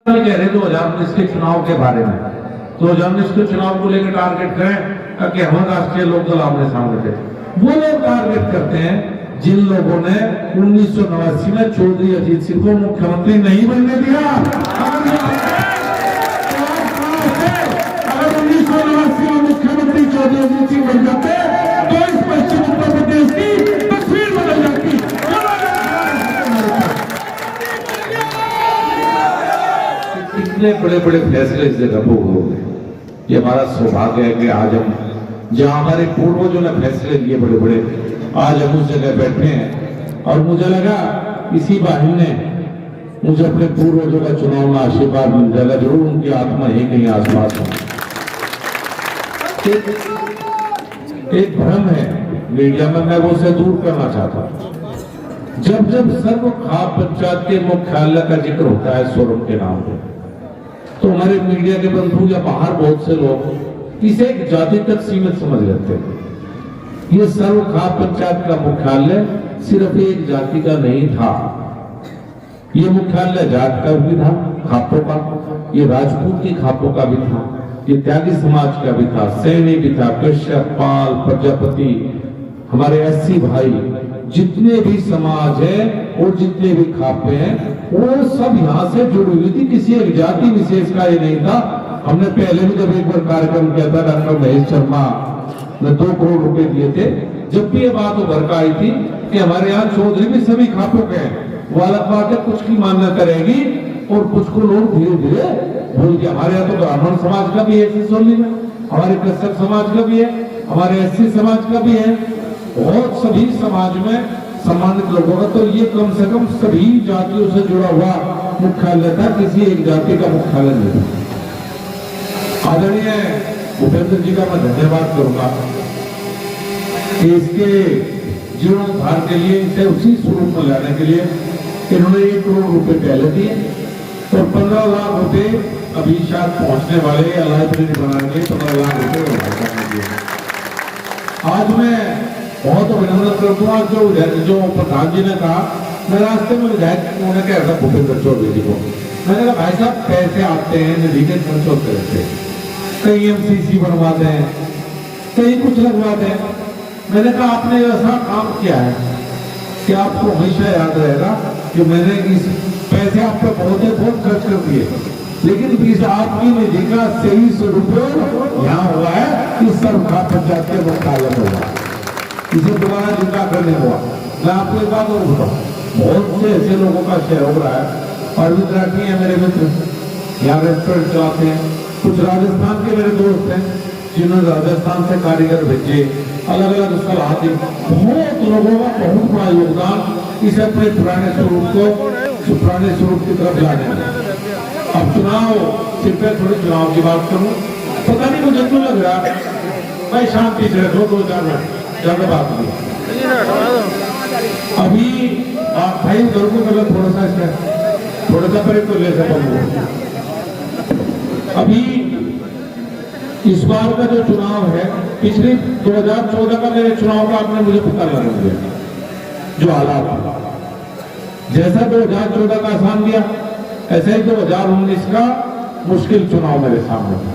कह रहे 2019 के चुनाव के बारे में। 2019 के चुनाव को लेकर टारगेट करें कि हम राष्ट्रीय लोकदल आमने सामने थे। वो लोग टारगेट करते हैं जिन लोगों ने 1989 में चौधरी अजीत सिंह को मुख्यमंत्री नहीं बनने दिया। अगर 1989 में मुख्यमंत्री चौधरी अजीत सिंह बन जाते तो इस पश्चिम उत्तर प्रदेश की तस्वीर बदल जाती। इतने बड़े बड़े फैसले इस जगह पर हो गए। ये हमारा सौभाग्य है कि आज हम जहां हमारे पूर्वजों ने फैसले लिए बड़े बड़े, आज हम उस जगह बैठे हैं। और मुझे लगा इसी बहाने मुझे अपने पूर्वजों का चुनाव में आशीर्वाद मिल जाएगा, जरूर उनकी आत्मा ही कहीं आसपास हो। एक भ्रम है मीडिया में, मैं वो उसे दूर करना चाहता हूं। जब जब सर्व खाप पंचायत के मुख्यालय का जिक्र होता है सोरम के नाम पर, तो हमारे मीडिया के बंधु या बाहर बहुत से लोग इसे एक जाति तक सीमित समझ लेते हैं। ये सर्व खाप पंचायत का मुख्यालय सिर्फ एक जाति का नहीं था, ये मुख्यालय जाट का भी था, खापों का, ये राजपूत की खापों का भी था, ये त्यागी समाज का भी था, सैनी भी था, कश्यप, पाल, प्रजापति, हमारे एससी भाई, जितने भी समाज है और जितने भी खापे हैं वो सब यहाँ से जुड़ी हुई थी। किसी एक जाति विशेष का ये नहीं था। हमने पहले भी जब एक बार कार्यक्रम किया था, डॉक्टर महेश शर्मा ने 2 करोड़ रुपए दिए थे। जब भी ये बात उभर कर आई थी कि हमारे यहाँ चौधरी भी सभी खापों के हैं, वो अलग बात है, कुछ की मान्यता रहेगी और कुछ को लोग धीरे धीरे भूल के। हमारे यहाँ तो ब्राह्मण समाज का भी है सिसोली में, हमारे कश्यप समाज का भी है, हमारे एससी समाज का भी है, और सभी समाज में सम्मानित लोगों का। तो ये कम से कम सभी जातियों से जुड़ा हुआ मुख्यालय था, किसी एक जाति का मुख्यालय नहीं था। आदरणीय भूपेंद्र जी का मैं धन्यवाद करूंगा कि इसके जीर्णोद्धार के लिए, इसे उसी स्वरूप में लाने के लिए इन्होंने 1 करोड़ रुपए पहले दिए और 15 लाख रुपए अभी शायद पहुंचने वाले या लाइब्रेरी बनाने के 15 लाख रुपए। आज मैं बहुत अभिनंदन करता हूँ जो प्रधान जी ने कहा, मैं रास्ते में विधायक उन्होंने कह रहा था भूपेंद्र चौधरी जी को, मैंने कहा भाई साहब पैसे आते हैं, निधि के खर्च होते रहते हैं, कहीं एमसीसी बनवाते हैं, कहीं कुछ लगवाते हैं। मैंने कहा आपने ऐसा काम किया है कि आपको हमेशा याद रहेगा कि मैंने इस पैसे आप पे बहुत खर्च कर दिए, लेकिन इस आपकी निधि का सही स्वरूप यहाँ हुआ है कि सर्व खाप पंचायत के मुख्यालय हुआ, इसे दोबारा जिंदा करने हुआ। मैं आपको एक बात और बताऊं, बहुत से ऐसे लोगों का सहयोग रहा है। अरविंद राठी है मेरे मित्र, यहाँ रेस्टोरेंट चलाते हैं। कुछ राजस्थान के मेरे दोस्त हैं जिन्होंने राजस्थान से कारीगर भेजे, अलग अलग सलाह दी। बहुत लोगों का बहुत बड़ा योगदान इसे अपने पुराने स्वरूप की तरफ लाने में। अब चुनाव सिर्फ थोड़ी चुनाव की बात करूं, पता नहीं मुझे क्यों लग रहा भाई शांति से रखो, 2-4 मिनट ज्यादा बात नहीं। अभी आप भाई उधर को गलत थोड़ा सा परे तो ले सकूंगा। अभी इस बार का जो चुनाव है, पिछले 2014 का मेरे चुनाव का आपने मुझे पता लगा दिया जो हालात, जैसा 2014 का आसान दिया ऐसे ही 2019 का मुश्किल चुनाव मेरे सामने था।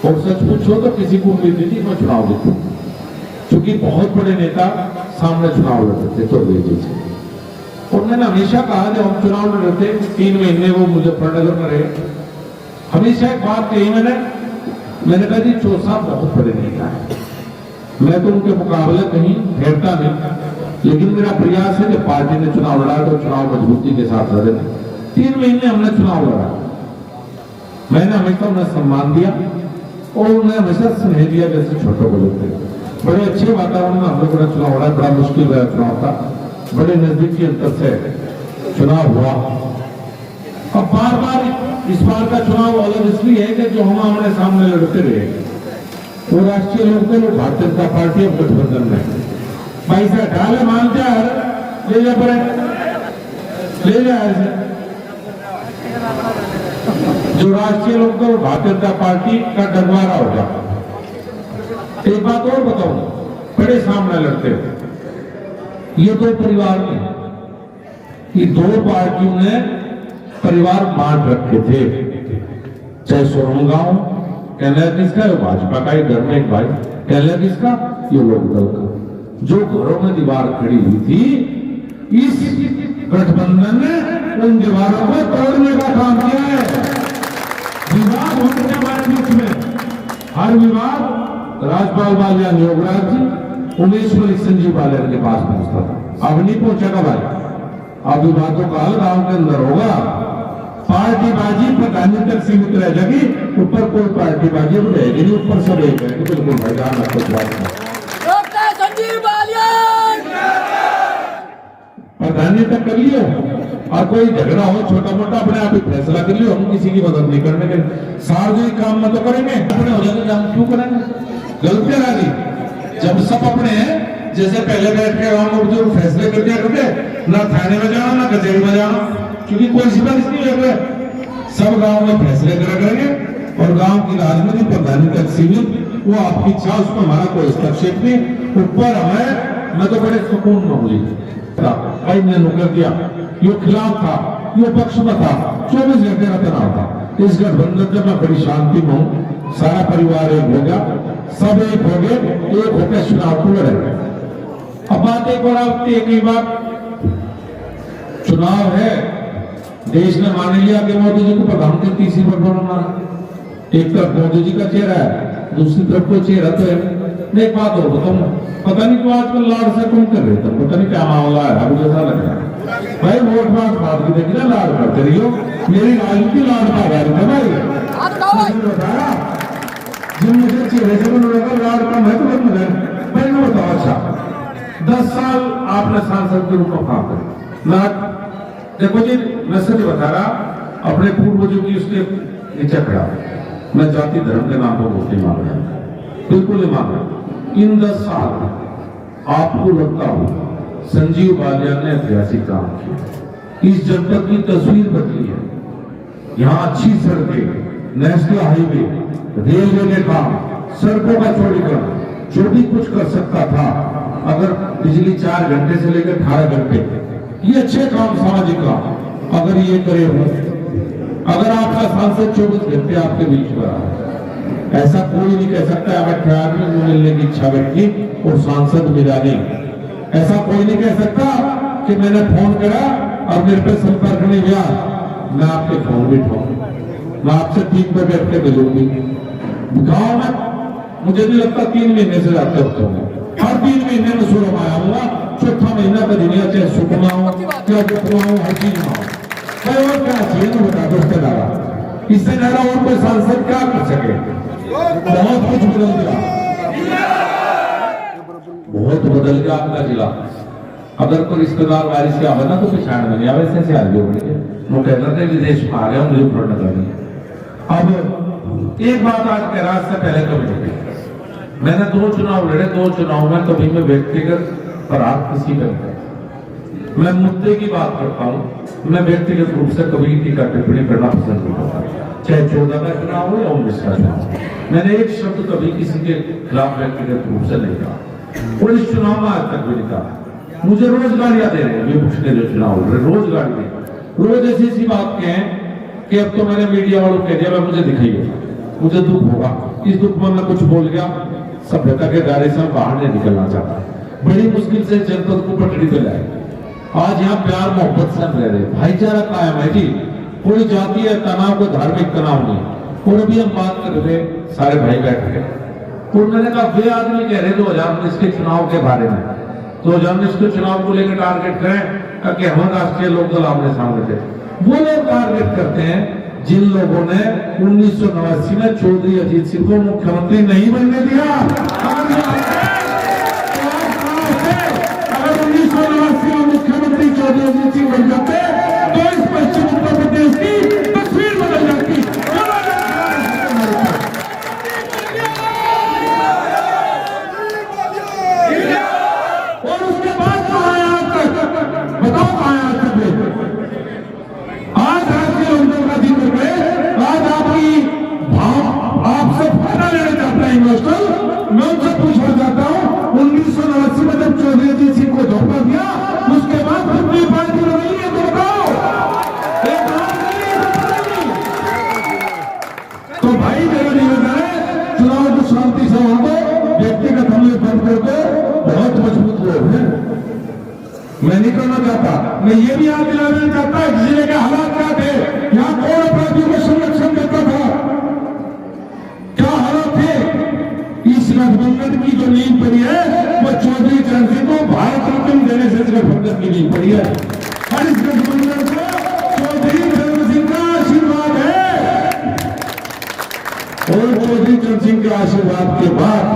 और सच पूछो तो किसी को उम्मीद नहीं थी मैं चुनाव जीतूं, क्योंकि बहुत बड़े नेता सामने चुनाव लड़ते थे चौधरी जी से। और मैंने हमेशा कहा जब हम चुनाव लड़ते 3 महीने वो मुजफ्फरनगर में रहे, हमेशा एक बात कही मैंने कहा जी चौसा बहुत बड़े नेता है, मैं तो उनके मुकाबले कहीं ठहरता नहीं, लेकिन मेरा प्रयास है कि पार्टी ने चुनाव लड़ा तो चुनाव मजबूती के साथ लड़े। 3 महीने हमने चुनाव लड़ा, मैंने हमेशा उन्हें सम्मान दिया और उन्हें हमेशा स्नेह दिया जैसे छोटों को लेते। बड़े अच्छे वातावरण में हम लोगों ने चुनाव लड़ा, बड़ा मुश्किल रहा चुनाव था, बड़े नजदीकी अंतर से चुनाव हुआ। अब बार इस बार का चुनाव अलग इसलिए है कि जो हम आमने सामने लड़ते रहे वो राष्ट्रीय लोकदल और भारतीय जनता पार्टी अब गठबंधन में भाई से ढाले मानते हैं, ले जा पड़े ले जा ऐसे। जो राष्ट्रीय लोकदल और भारतीय जनता पार्टी का डगवारा हो गया। एक बात और बताऊं, बड़े सामने लड़ते ये 2 परिवार में, ये 2 पार्टियों ने परिवार बांट रखे थे, चाहे सोरम गांव कहने लगा किसका, ये भाजपा का ही घर में एक भाई कहने लगा किसका, ये लोकदल का। जो घरों में दीवार खड़ी हुई थी, इस गठबंधन ने उन दीवारों को तोड़ने का काम किया है। विवाद होते थे हमारे बीच में, हर विवाद राजपाल बालियान योगराज जी, उमेश्वरी संजीव बालियान के पास पहुंचता था। अब नहीं पहुंचेगा भाई, अब विवादों का हल गांव के अंदर होगा। पार्टी बाजी प्रधानी तक सीमित रह जाएगी, ऊपर कोई पार्टी बाजी अब रहेगी नहीं, ऊपर सब एक है। बिल्कुल भाई जान कुछ बात नहीं। संजीव बालियान प्रधानी तक कर लियो, और कोई झगड़ा हो छोटा मोटा अपने आप ही फैसला कर लियो, हम किसी की मदद नहीं करने के। सार्वजनिक काम में तो करेंगे, अपने हो जाएंगे हम क्यों करेंगे, गलती राजी। जब सब अपने हैं, जैसे पहले बैठ के गांव में जो फैसले कर दिया करते, ना थाने में जाना ना कचहरी में जाना, क्योंकि कोई सिफारिश नहीं है, सब गांव में फैसले करा करेंगे। और गांव की राजनीति प्रधानी तक सीमित, वो आपकी इच्छा, उसमें हमारा कोई हस्तक्षेप नहीं। ऊपर हमें, मैं तो बड़े सुकून में हुई भाई ने नुकर दिया, यो खिलाफ था, यो पक्ष में था, 24 घंटे का तनाव था। इस गठबंधन में मैं बड़ी शांति में हूँ, सारा परिवार एक हो गया, सब एक हो गए, एक होकर चुनाव को लड़े। अब बात एक और आपकी एक ही बात, चुनाव है, देश ने मान लिया कि मोदी जी को प्रधानमंत्री तीसरी बार बनाना। एक तरफ मोदी जी का चेहरा है, दूसरी तरफ कोई चेहरा तो है। मैं एक बात और बताऊं, पता नहीं क्यों आजकल लाड़ से कम कर रहे थे, पता नहीं क्या मामला है, मुझे ऐसा लग रहा है। भाई वोट बात की देखिए ना, लाड़ करते रहियो, मेरी राजनीति लाड़ का गैर था भाई। बताया जिन मुझे चेहरे से लगा लाड़ कम है तो भाई ने बताओ, अच्छा 10 साल आपने सांसद के रूप में काम करे लाड़। देखो जी, मैं सच बता रहा, अपने पूर्वजों की उसके नीचे खड़ा, मैं जाति धर्म के नाम पर वोट नहीं मांग रहा, बिल्कुल नहीं मांग रहा। इन 10 साल आपको लगता हो संजीव बालियान ने ऐतिहासिक काम किया, इस जनपद की तस्वीर बदली है। यहाँ अच्छी सड़कें, नेशनल हाईवे, रेलवे के काम, सड़कों का चौड़ीकरण, जो भी कुछ कर सकता था, अगर बिजली 4 घंटे से लेकर 18 घंटे, ये अच्छे काम, सामाजिक काम अगर ये करे हो, अगर आपका सांसद 24 घंटे आपके बीच में रहा, ऐसा कोई नहीं कह सकता अगर ट्रायल में मिलने की इच्छा व्यक्ति और सांसद मिला नहीं। ऐसा कोई नहीं कह सकता कि मैंने फोन करा और मेरे पे संपर्क नहीं गया, मैं आपके फोन भी उठाऊंगा, मैं आपसे 3 पे बैठ के मिलूंगी। गाँव में मुझे नहीं लगता 3 महीने से जाते होते होंगे, हर 3 महीने में सुरम आया हुआ, चौथा महीना का दुनिया चाहे सुखना हो क्या दुखना हो, हर चीज हो। और क्या चाहिए ना बता दो, इससे ज्यादा और कोई सांसद क्या कर सके। बहुत कुछ बदल गया, बहुत बदल गया आपका जिला। अगर कोई रिश्तेदार वारिस के आवे ना तो पिछाड़ में नहीं आवे, ऐसे आ गए वो कहते थे विदेश में आ गया, मुझे पढ़ना करनी। अब एक बात आज कह रहा, इससे पहले कभी मैंने 2 चुनाव लड़े, 2 चुनाव में कभी मैं व्यक्तिगत पराग किसी का नहीं, मैं मुद्दे की बात करता हूँ। मैं व्यक्तिगत रूप से कभी टीका टिप्पणी करना पसंद नहीं करता, चाहे 14 का चुनाव हो या 19 का चुनाव। मैंने एक शब्द कभी किसी के खिलाफ व्यक्तिगत रूप से नहीं कहा, और इस चुनाव में आज तक भी नहीं कहा। मुझे रोज गालियां दे रहे हैं विपक्ष के जो चुनाव हो रहे, रोज गालियां, रोज ऐसी बात कहें कि अब तो मैंने मीडिया वालों को कह दिया, मुझे दिखाइए, मुझे दुख होगा। इस दुख में मैं कुछ बोल गया, सभ्यता के दायरे से बाहर नहीं निकलना चाहता। बड़ी मुश्किल से जनपद को पटड़ी पे लाए, आज यहाँ प्यार मोहब्बत से रह रहे, भाईचारा कायम है जी, कोई जातीय तनाव, कोई धार्मिक तनाव नहीं। और अभी हम बात कर रहे, सारे भाई बैठ गए, और मैंने कहा वे आदमी कह रहे 2019 के चुनाव के बारे में, 2019 के चुनाव को लेकर टारगेट करें कि हम राष्ट्रीय लोकदल आमने सामने थे। वो लोग टारगेट करते हैं जिन लोगों ने 1989 में चौधरी अजीत सिंह को मुख्यमंत्री नहीं बनने दिया। अगर 1989 में मुख्यमंत्री चौधरी अजीत सिंह बन जाते तो इस पश्चिम उत्तर प्रदेश की तस्वीर बदल जाती। और उसके बाद कहाँ है आज तक, बताओ कहाँ है आज तक। आज राष्ट्रीय लोकदल का जिक्र करें, आज आपकी भाव आपसे फायदा लेना चाहता है इन्वेस्टर, मैं उनसे पूछना मैं ये भी याद दिलाना चाहता है कि जिले के हालात क्या थे, यहाँ कौन अपराधियों को संरक्षण देता था, क्या हालात थे। इस गठबंधन की जो नींव पड़ी है वो चौधरी चरण सिंह को भारत रत्न देने से इस गठबंधन की नींव पड़ी है। और इस गठबंधन को चौधरी चरण सिंह का आशीर्वाद है, और चौधरी चरण सिंह के आशीर्वाद के बाद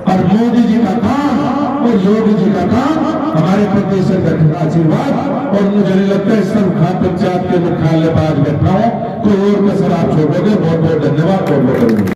और मोदी जी का काम और योगी जी का काम, हमारे प्रदेश सरकार का आशीर्वाद। और मुझे नहीं लगता इस सब खान पंचायत के मुख्यालय पर आज बैठा हूं, कोई और कसर आप छोड़ोगे। बहुत बहुत धन्यवाद। बहुत बहुत